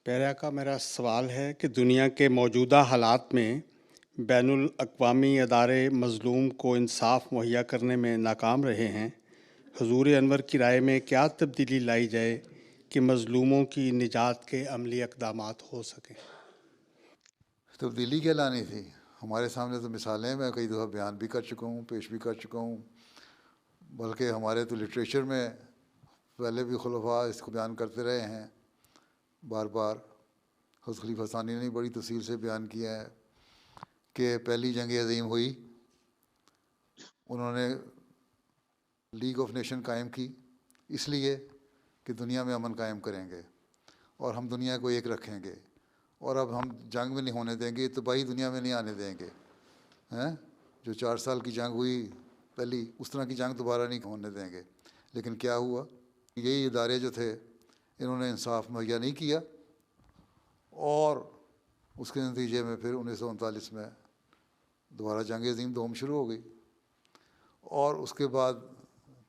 پیرا کا میرا سوال ہے کہ دنیا کے موجودہ حالات میں بین الاقوامی ادارے مظلوم کو انصاف مہیا کرنے میں ناکام رہے ہیں۔ حضور انور کی رائے میں کیا تبدیلی لائی جائے کہ مظلوموں کی نجات کے عملی اقدامات ہو سکیں؟ تبدیلی کیا لانی تھی؟ ہمارے سامنے تو مثالیں میں کئی دفعہ بیان بھی کر چکا ہوں، پیش بھی کر چکا ہوں، بلکہ ہمارے تو لٹریچر میں پہلے بھی خلفاء اس کو بیان کرتے رہے ہیں بار بار۔ حضرت خلیفہ ثانی نے بڑی تفصیل سے بیان کیا ہے کہ پہلی جنگ عظیم ہوئی، انہوں نے لیگ آف نیشن قائم کی اس لیے کہ دنیا میں امن قائم کریں گے اور ہم دنیا کو ایک رکھیں گے، اور اب ہم جنگ میں نہیں ہونے دیں گے، تباہی دنیا میں نہیں آنے دیں گے۔ جو 4 سال کی جنگ ہوئی پہلی، اس طرح کی جنگ دوبارہ نہیں ہونے دیں گے۔ لیکن کیا ہوا؟ یہی ادارے جو تھے انہوں نے انصاف مہیا نہیں کیا، اور اس کے نتیجے میں پھر 1939 میں دوبارہ جنگ عظیم دوم شروع ہو گئی، اور اس کے بعد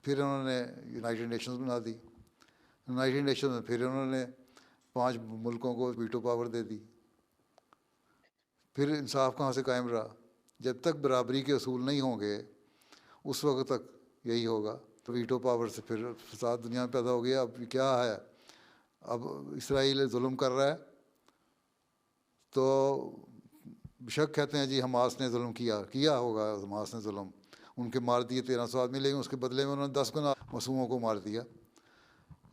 پھر انہوں نے یونائٹڈ نیشنز بنا دی۔ یونائٹڈ نیشنز میں پھر انہوں نے 5 ملکوں کو ویٹو پاور دے دی۔ پھر انصاف کہاں سے قائم رہا؟ جب تک برابری کے اصول نہیں ہوں گے اس وقت تک یہی ہوگا۔ تو ویٹو پاور سے پھر فساد دنیا میں پیدا ہو گیا۔ اب کیا ہے؟ اب اسرائیل ظلم کر رہا ہے تو بشک کہتے ہیں جی حماس نے ظلم کیا ہوگا، حماس نے ظلم، ان کے مار دیے 1300 آدمی، لیکن اس کے بدلے میں انہوں نے 10 گنا معصوموں کو مار دیا۔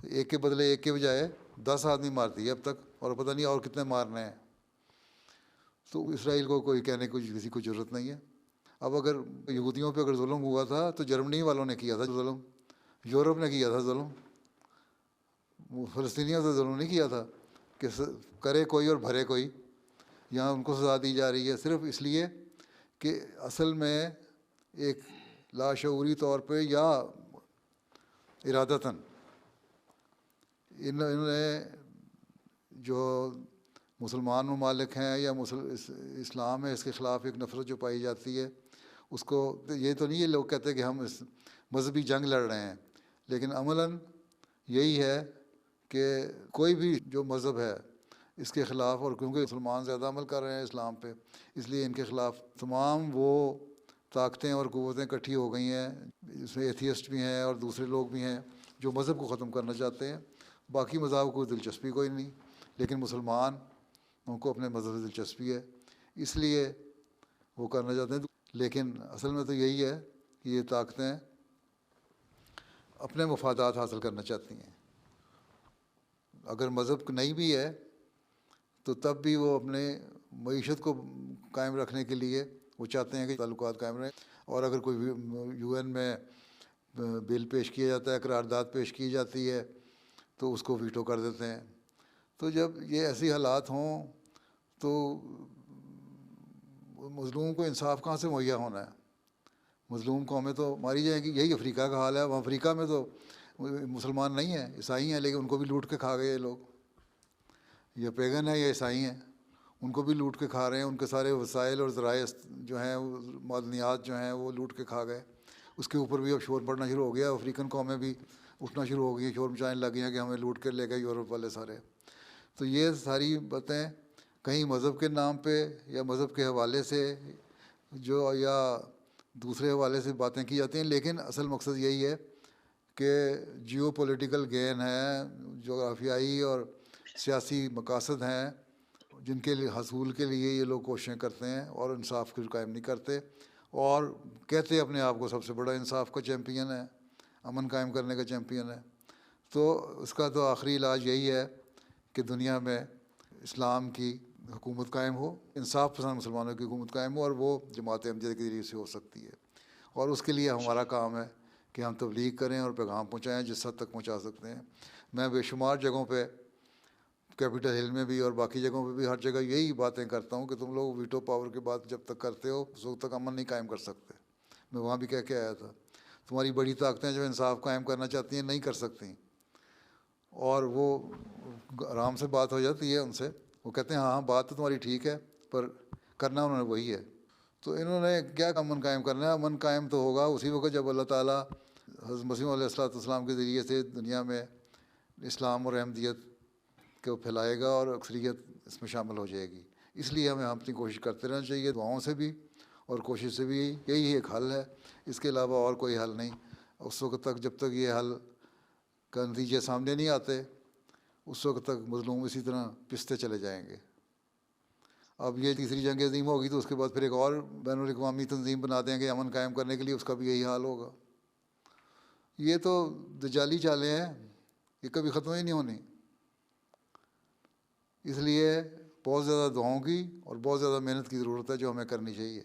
ایک کے بدلے ایک کے بجائے 10 آدمی مار دیے اب تک، اور پتہ نہیں اور کتنے مارنے ہیں۔ تو اسرائیل کو کوئی کہنے کو کسی کو ضرورت نہیں ہے۔ اب اگر یہودیوں پہ اگر ظلم ہوا تھا تو جرمنی والوں نے کیا تھا ظلم، یورپ نے کیا تھا ظلم، فلسطینیوں سے ظلم نہیں کیا تھا کہ کرے کوئی اور بھرے کوئی۔ یہاں ان کو سزا دی جا رہی ہے صرف اس لیے کہ اصل میں ایک لاشعوری طور پہ یا ارادتاً انہوں نے جو مسلمان ممالک ہیں یا اسلام ہے، اس کے خلاف ایک نفرت جو پائی جاتی ہے، اس کو یہ تو نہیں ہے لوگ کہتے کہ ہم اس مذہبی جنگ لڑ رہے ہیں، لیکن عملاً یہی ہے کہ کوئی بھی جو مذہب ہے اس کے خلاف، اور کیونکہ مسلمان زیادہ عمل کر رہے ہیں اسلام پہ، اس لیے ان کے خلاف تمام وہ طاقتیں اور قوتیں اکٹھی ہو گئی ہیں، اس میں ایتھیسٹ بھی ہیں اور دوسرے لوگ بھی ہیں جو مذہب کو ختم کرنا چاہتے ہیں۔ باقی مذاہب کو دلچسپی کوئی نہیں، لیکن مسلمان ان کو اپنے مذہب سے دلچسپی ہے، اس لیے وہ کرنا چاہتے ہیں۔ لیکن اصل میں تو یہی ہے کہ یہ طاقتیں اپنے مفادات حاصل کرنا چاہتی ہیں۔ اگر مذہب نہیں بھی ہے تو تب بھی وہ اپنے معیشت کو قائم رکھنے کے لیے وہ چاہتے ہیں کہ تعلقات قائم رہیں، اور اگر کوئی یو این میں بل پیش کیا جاتا ہے، قرارداد پیش کی جاتی ہے تو اس کو ویٹو کر دیتے ہیں۔ تو جب یہ ایسی حالات ہوں تو مظلوم کو انصاف کہاں سے مہیا ہونا ہے؟ مظلوم قومیں تو ماری جائیں گی۔ یہی افریقہ کا حال ہے۔ وہاں افریقہ میں تو مسلمان نہیں ہیں، عیسائی ہیں، لیکن ان کو بھی لوٹ کے کھا گئے یہ لوگ۔ یہ پیگن ہیں یا عیسائی ہیں، ان کو بھی لوٹ کے کھا رہے ہیں، ان کے سارے وسائل اور ذرائع جو ہیں، معدنیات جو ہیں وہ لوٹ کے کھا گئے۔ اس کے اوپر بھی اب شور پڑنا شروع ہو گیا، افریقن قومیں بھی اٹھنا شروع ہو گئی ہیں، شور مچانے لگ گئی ہیں کہ ہمیں لوٹ کر لے گئے یورپ والے سارے۔ تو یہ ساری باتیں کہیں مذہب کے نام پہ یا مذہب کے حوالے سے جو یا دوسرے حوالے سے باتیں کی جاتی ہیں، لیکن اصل مقصد یہی ہے کہ جیو پولیٹیکل گین ہے، جغرافیائی اور سیاسی مقاصد ہیں جن کے حصول کے لیے یہ لوگ کوششیں کرتے ہیں اور انصاف کو قائم نہیں کرتے، اور کہتے اپنے آپ کو سب سے بڑا انصاف کا چیمپئن ہے، امن قائم کرنے کا چیمپئن ہے۔ تو اس کا تو آخری علاج یہی ہے کہ دنیا میں اسلام کی حکومت قائم ہو، انصاف پسند مسلمانوں کی حکومت قائم ہو، اور وہ جماعت احمدیہ کے ذریعے سے ہو سکتی ہے۔ اور اس کے لیے ہمارا کام ہے کہ ہم تبلیغ کریں اور پیغام پہنچائیں جس حد تک پہنچا سکتے ہیں۔ میں بے شمار جگہوں پہ، کیپٹل ہل میں بھی اور باقی جگہوں پہ بھی، ہر جگہ یہی باتیں کرتا ہوں کہ تم لوگ ویٹو پاور کے بعد جب تک کرتے ہو اس وقت تک امن نہیں قائم کر سکتے۔ میں وہاں بھی کہہ کے آیا تھا، تمہاری بڑی طاقتیں جو انصاف قائم کرنا چاہتی ہیں نہیں کر سکتی، اور وہ آرام سے بات ہو جاتی ہے ان سے، وہ کہتے ہیں ہاں بات تو تمہاری ٹھیک ہے پر کرنا انہوں نے وہی ہے۔ تو انہوں نے کیا امن قائم کرنا ہے؟ امن قائم تو ہوگا اسی وقت جب اللہ تعالیٰ حضرت مسیح علیہ السلام کے ذریعے سے دنیا میں اسلام اور احمدیت کہ وہ پھیلائے گا اور اکثریت اس میں شامل ہو جائے گی۔ اس لیے ہمیں اپنی کوشش کرتے رہنا چاہیے، دعاؤں سے بھی اور کوشش سے بھی۔ یہی ایک حل ہے، اس کے علاوہ اور کوئی حل نہیں۔ اس وقت تک جب تک یہ حل کا نتیجے سامنے نہیں آتے، اس وقت تک مظلوم اسی طرح پستے چلے جائیں گے۔ اب یہ تیسری جنگ عظیم ہوگی تو اس کے بعد پھر ایک اور بین الاقوامی تنظیم بنا دیں گے امن قائم کرنے کے لیے، اس کا بھی یہی حال ہوگا۔ یہ تو دجالی چالیں ہیں، یہ کبھی ختم ہی نہیں ہونی۔ اس لیے بہت زیادہ دعاؤں کی اور بہت زیادہ محنت کی ضرورت ہے جو ہمیں کرنی چاہیے۔